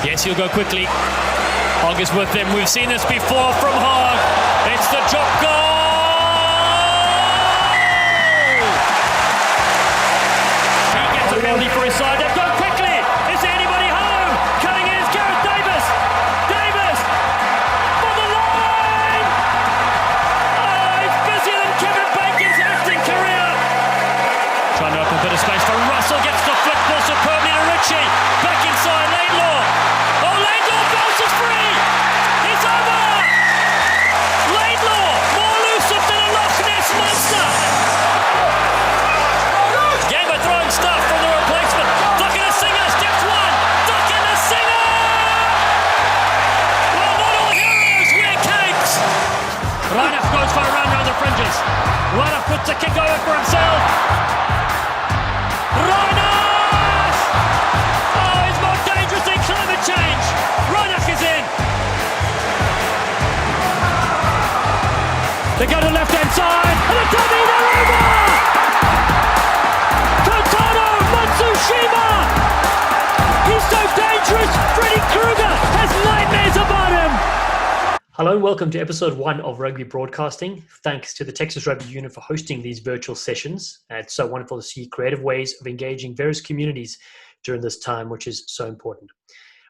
Yes, he'll go quickly. Hogg is with him. We've seen this before from Hogg. It's the drop goal! He gets a penalty for his side. They've gone quickly. Is there anybody home? Cutting in is Gareth Davis. Davis for the line! Oh, he's busier than Kevin Bacon's acting career. Trying to open a bit of space for Russell. Gets the flick ball superbly to Ritchie. Back inside, Laidlaw. Oh, Laidlaw bounces free. It's over. Laidlaw, more elusive than a Loch Ness monster. Game of throwing stuff from the replacement. Duck in a singer, steps one. Duck in a singer. Well, not all heroes wear capes. Reinach goes for a run around the fringes. Reinach puts a kick over for himself. Reinach! Oh, he's more dangerous than climate change. Reinach is in. They go to the left-hand side, and a dummy, they're over! Totoro Matsushima! He's so dangerous, Freddy Krueger has nightmares about him! Hello and welcome to episode 1 of Rugby Broadcasting. Thanks to the Texas Rugby Unit for hosting these virtual sessions. It's so wonderful to see creative ways of engaging various communities during this time, which is so important.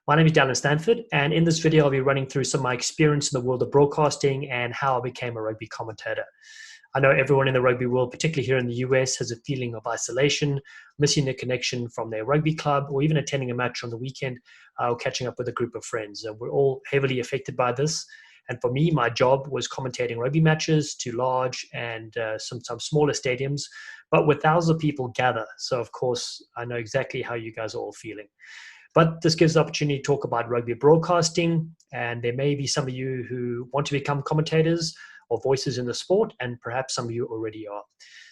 My name is Dallen Stanford, and in this video, I'll be running through some of my experience in the world of broadcasting and how I became a rugby commentator. I know everyone in the rugby world, particularly here in the US, has a feeling of isolation, missing the connection from their rugby club, or even attending a match on the weekend or catching up with a group of friends. We're all heavily affected by this. And for me, my job was commentating rugby matches to large and sometimes smaller stadiums, but where thousands of people gather. So, of course, I know exactly how you guys are all feeling. But this gives the opportunity to talk about rugby broadcasting, and there may be some of you who want to become commentators or voices in the sport, and perhaps some of you already are.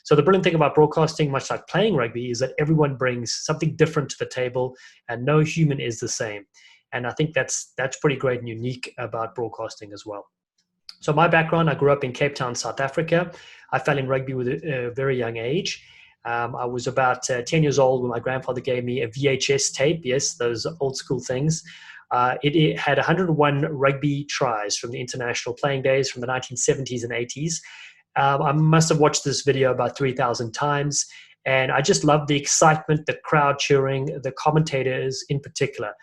So the brilliant thing about broadcasting, much like playing rugby, is that everyone brings something different to the table, and no human is the same. And I think that's pretty great and unique about broadcasting as well. So my background, I grew up in Cape Town, South Africa. I fell in rugby with a very young age. I was about 10 years old when my grandfather gave me a VHS tape. Yes, those old school things. It had 101 rugby tries from the international playing days from the 1970s and 80s. I must have watched this video about 3,000 times. And I just loved the excitement, the crowd cheering, the commentators in particular.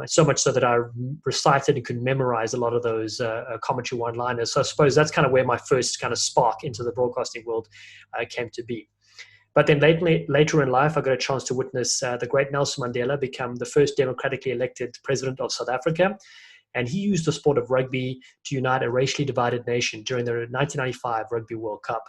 So much so that I recited and could memorize a lot of those commentary one-liners. So I suppose that's kind of where my first kind of spark into the broadcasting world came to be. But then later in life, I got a chance to witness the great Nelson Mandela become the first democratically elected president of South Africa. And he used the sport of rugby to unite a racially divided nation during the 1995 Rugby World Cup.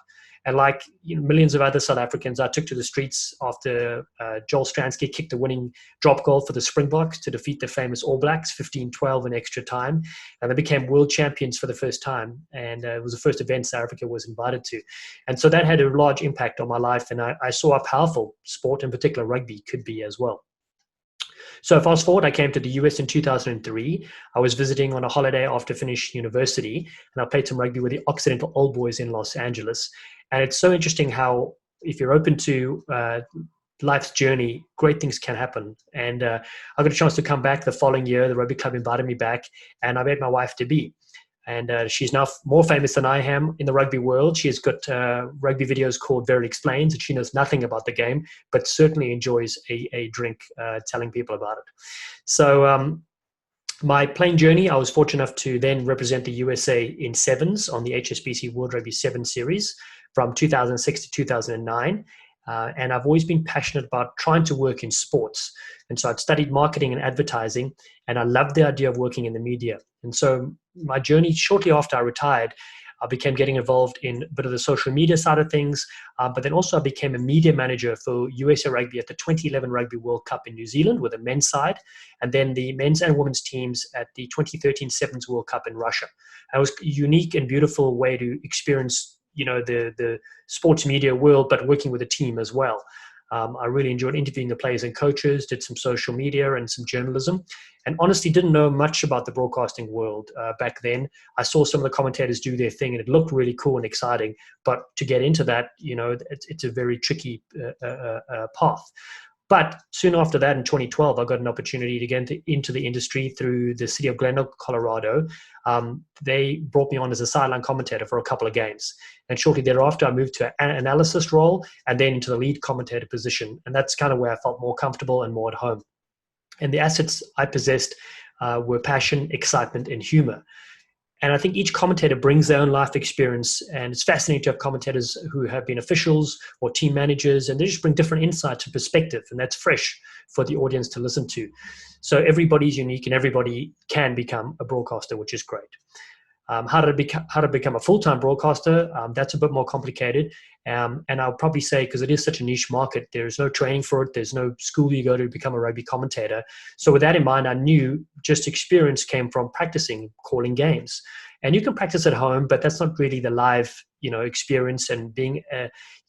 And like millions of other South Africans, I took to the streets after Joel Stransky kicked the winning drop goal for the Springboks to defeat the famous All Blacks 15-12 in extra time. And they became world champions for the first time. And it was the first event South Africa was invited to. And so that had a large impact on my life. And I saw how powerful sport, in particular rugby, could be as well. So fast forward, I came to the US in 2003. I was visiting on a holiday after finishing university, and I played some rugby with the Occidental Old Boys in Los Angeles. And it's so interesting how, if you're open to life's journey, great things can happen. And I got a chance to come back the following year. The rugby club invited me back, and I met my wife-to-be. And she's now more famous than I am in the rugby world. She has got rugby videos called Very Explains, and she knows nothing about the game, but certainly enjoys a drink telling people about it. So my playing journey, I was fortunate enough to then represent the USA in sevens on the HSBC World Rugby 7 series from 2006 to 2009. And I've always been passionate about trying to work in sports. And so I'd studied marketing and advertising, and I loved the idea of working in the media. And so my journey, shortly after I retired, I began getting involved in a bit of the social media side of things, but then also I became a media manager for USA Rugby at the 2011 Rugby World Cup in New Zealand with the men's side, and then the men's and women's teams at the 2013 Sevens World Cup in Russia. And it was a unique and beautiful way to experience the sports media world, but working with a team as well. I really enjoyed interviewing the players and coaches, did some social media and some journalism, and honestly didn't know much about the broadcasting world back then. I saw some of the commentators do their thing, and it looked really cool and exciting. But to get into that, it's a very tricky path. But soon after that, in 2012, I got an opportunity to get into the industry through the city of Glendale, Colorado. They brought me on as a sideline commentator for a couple of games. And shortly thereafter, I moved to an analyst role and then into the lead commentator position. And that's kind of where I felt more comfortable and more at home. And the assets I possessed were passion, excitement, and humor. And I think each commentator brings their own life experience, and it's fascinating to have commentators who have been officials or team managers, and they just bring different insights and perspective, and that's fresh for the audience to listen to. So everybody's unique, and everybody can become a broadcaster, which is great. How to become a full-time broadcaster, that's a bit more complicated. And I'll probably say, because it is such a niche market, there's no training for it. There's no school you go to become a rugby commentator. So with that in mind, I knew just experience came from practicing, calling games. And you can practice at home, but that's not really the live, experience, and being,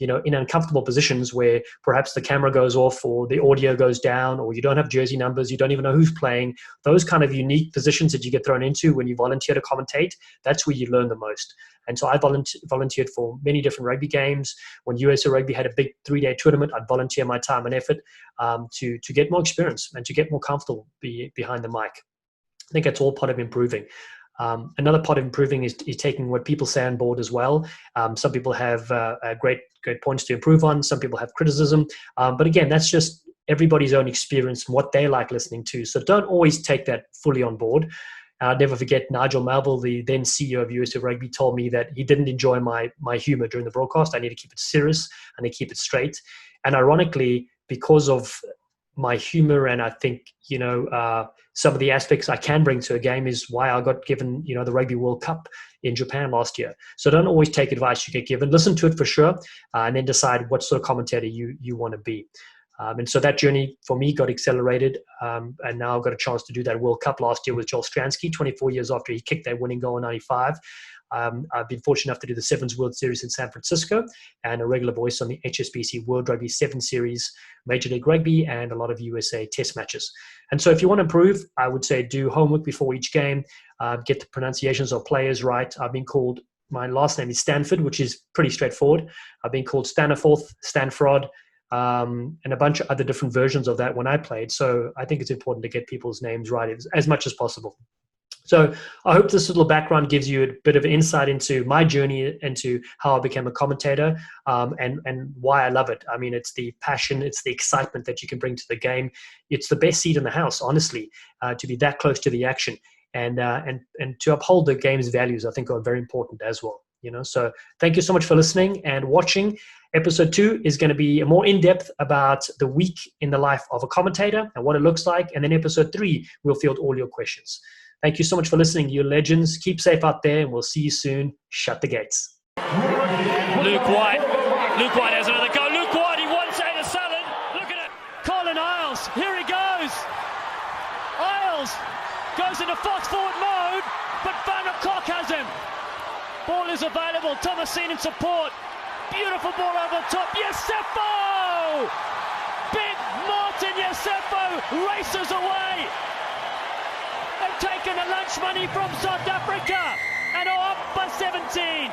in uncomfortable positions where perhaps the camera goes off or the audio goes down or you don't have jersey numbers, you don't even know who's playing. Those kind of unique positions that you get thrown into when you volunteer to commentate, that's where you learn the most. And so I volunteered for many different rugby games. When USA Rugby had a big 3-day tournament, I'd volunteer my time and effort to get more experience and to get more comfortable behind the mic. I think that's all part of improving. Another part of improving is taking what people say on board as well. Some people have great points to improve on. Some people have criticism. But again, that's just everybody's own experience and what they like listening to. So don't always take that fully on board. I'll never forget Nigel Melville, the then CEO of USA Rugby, told me that he didn't enjoy my humor during the broadcast. I need to keep it serious. I need to keep it straight. And ironically, because of my humor and I think, some of the aspects I can bring to a game is why I got given, the Rugby World Cup in Japan last year. So don't always take advice you get given. Listen to it for sure, and then decide what sort of commentator you want to be. And so that journey for me got accelerated, and now I've got a chance to do that World Cup last year with Joel Stransky, 24 years after he kicked that winning goal in 95. I've been fortunate enough to do the Sevens World Series in San Francisco and a regular voice on the HSBC World Rugby 7 Series, Major League Rugby, and a lot of USA test matches. And so if you want to improve, I would say do homework before each game, get the pronunciations of players right. I've been called, my last name is Stanford, which is pretty straightforward. I've been called Staniforth, Stanford, and a bunch of other different versions of that when I played. So I think it's important to get people's names right as much as possible. So I hope this little background gives you a bit of insight into my journey, into how I became a commentator, and why I love it. I mean, it's the passion, it's the excitement that you can bring to the game. It's the best seat in the house, honestly, to be that close to the action and to uphold the game's values, I think are very important as well. So thank you so much for listening and watching. Episode 2 is going to be more in-depth about the week in the life of a commentator and what it looks like. And then episode 3, we'll field all your questions. Thank you so much for listening, you legends. Keep safe out there, and we'll see you soon. Shut the gates. Luke White has another go. Luke White, he wants Ada Salad. Look at it. Colin Isles, here he goes. Isles goes into fast forward mode, but Van der Kolk has him. Ball is available. Thomasine in support. Beautiful ball over the top. Yosefo! Big Martin Yosefo races away. They've taken the lunch money from South Africa and are up by 17.